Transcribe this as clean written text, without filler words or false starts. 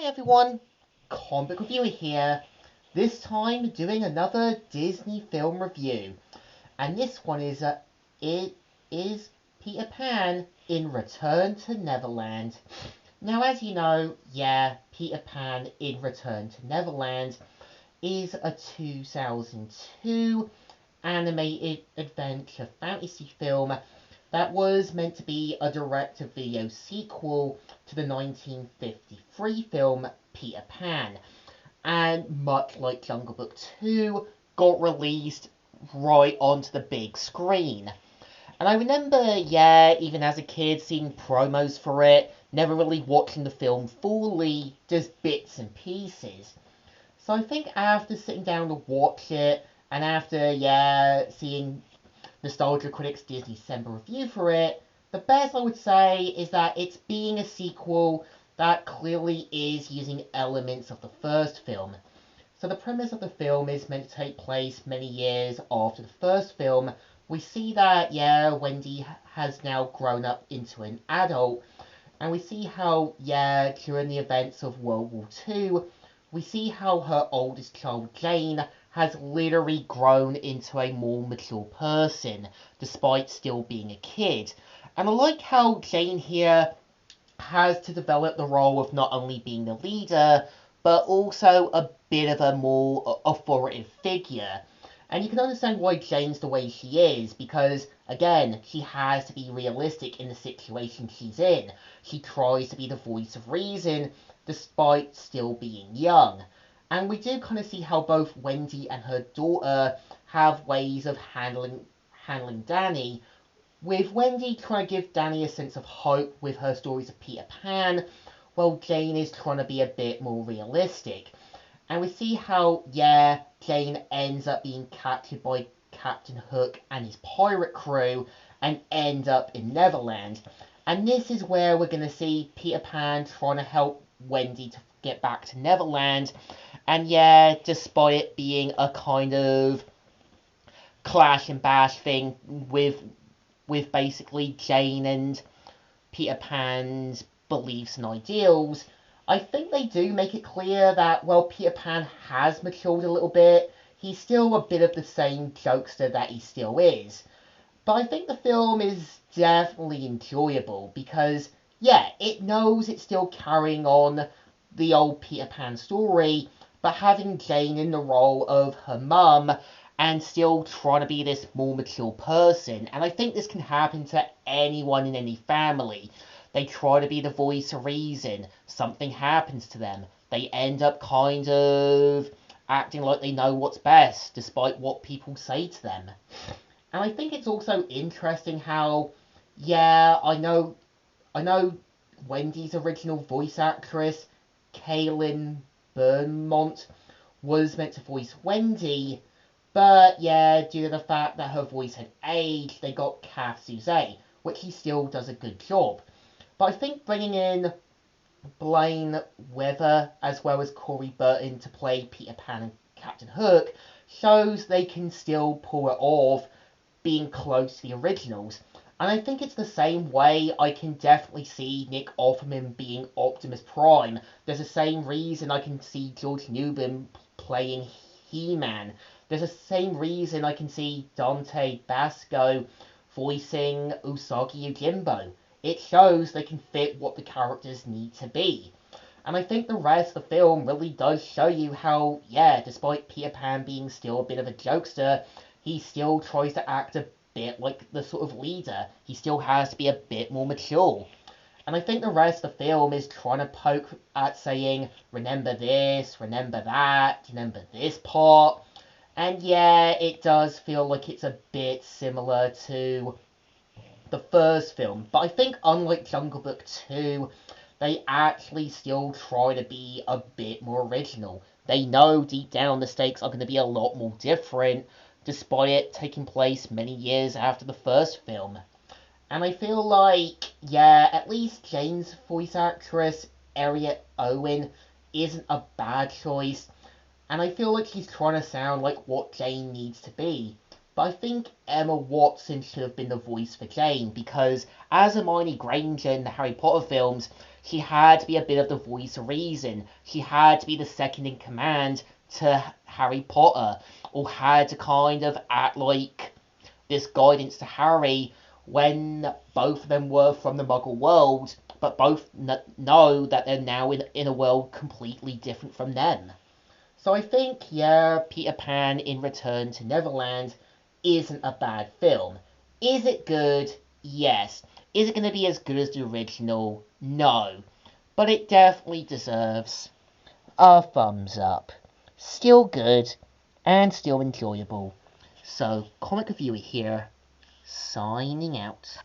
everyone, Comic Reviewer here, this time doing another Disney film review, and this one it is Peter Pan in Return to Neverland. Now as you know, Peter Pan in Return to Neverland is a 2002 animated adventure fantasy film that was meant to be a direct-to-video sequel to the 1953 film Peter Pan, and much like Jungle Book 2, got released right onto the big screen. And I remember, even as a kid, seeing promos for it, never really watching the film fully, just bits and pieces. So I think after sitting down to watch it, and after, seeing Nostalgia Critic's Disney December review for it, the best I would say is that it's being a sequel that clearly is using elements of the first film. So the premise of the film is meant to take place many years after the first film. We see that, Wendy has now grown up into an adult, and we see how, during the events of World War II, we see how her oldest child, Jane, has literally grown into a more mature person, despite still being a kid. And I like how Jane here has to develop the role of not only being the leader, but also a bit of a more authoritative figure. And you can understand why Jane's the way she is, because, again, she has to be realistic in the situation she's in. She tries to be the voice of reason, despite still being young. And we do kind of see how both Wendy and her daughter have ways of handling Danny, with Wendy trying to give Danny a sense of hope with her stories of Peter Pan, while Jane is trying to be a bit more realistic. And we see how, Jane ends up being captured by Captain Hook and his pirate crew and end up in Neverland. And this is where we're going to see Peter Pan trying to help Wendy to get back to Neverland. And despite it being a kind of clash and bash thing with basically Jane and Peter Pan's beliefs and ideals, I think they do make it clear that, while Peter Pan has matured a little bit, he's still a bit of the same jokester that he still is. But I think the film is definitely enjoyable because, it knows it's still carrying on the old Peter Pan story, but having Jane in the role of her mum and still trying to be this more mature person. And I think this can happen to anyone in any family. They try to be the voice of reason. Something happens to them. They end up kind of acting like they know what's best, despite what people say to them. And I think it's also interesting how, I know Wendy's original voice actress, Kaylin Beaumont, was meant to voice Wendy, but due to the fact that her voice had aged, they got Kath Soucie, which he still does a good job. But I think bringing in Blaine Weather as well as Corey Burton to play Peter Pan and Captain Hook shows they can still pull it off, being close to the originals. And I think it's the same way I can definitely see Nick Offerman being Optimus Prime. There's the same reason I can see George Newbern playing He-Man. There's the same reason I can see Dante Basco voicing Usagi Yojimbo. It shows they can fit what the characters need to be. And I think the rest of the film really does show you how, despite Peter Pan being still a bit of a jokester, he still tries to act a bit like the sort of leader. He still has to be a bit more mature. And I think the rest of the film is trying to poke at saying, remember this, remember that, remember this part. And it does feel like it's a bit similar to the first film. But I think unlike Jungle Book 2, they actually still try to be a bit more original. They know deep down the stakes are going to be a lot more different, despite it taking place many years after the first film. And I feel like, at least Jane's voice actress, Harriet Owen, isn't a bad choice. And I feel like she's trying to sound like what Jane needs to be. But I think Emma Watson should have been the voice for Jane, because as Hermione Granger in the Harry Potter films, She had to be a bit of the voice of reason. She had to be the second in command to Harry Potter, or had to kind of act like this guidance to Harry when both of them were from the Muggle world, but both know that they're now in a world completely different from them. So I think, yeah, Peter Pan in Return to Neverland isn't a bad film. Is it good? Yes. Is it going to be as good as the original? No. But it definitely deserves a thumbs up. Still good and still enjoyable. So, Comic Reviewer here, signing out.